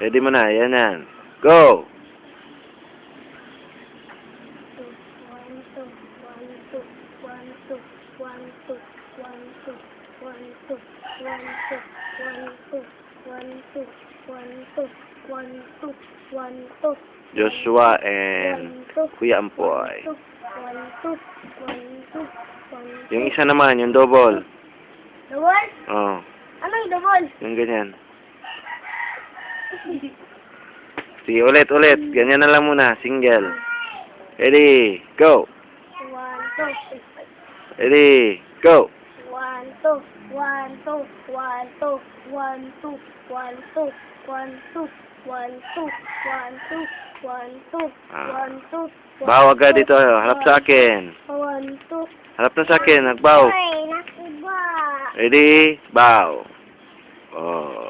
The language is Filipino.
Ready mo na, yan yan. Go! Joshua and Kuya Ampoy. Yung isa naman, yung double. Double? Oh, Ano yung double? yung ganyan. Sige, ulit. Ganyan na lang muna, single. Ready, go! 1, 2, Ready, go! 1, 2, 1, 2, 1, 2, 1, 2, 1, 2, 1, 2, 1, 2, 1, 2, 1, 2, 1, 2. Baw agad dito, harap sa akin. 1, 2. Harap na sa akin, nagbaw. Ay, nakiba. Ready, bow. Oh.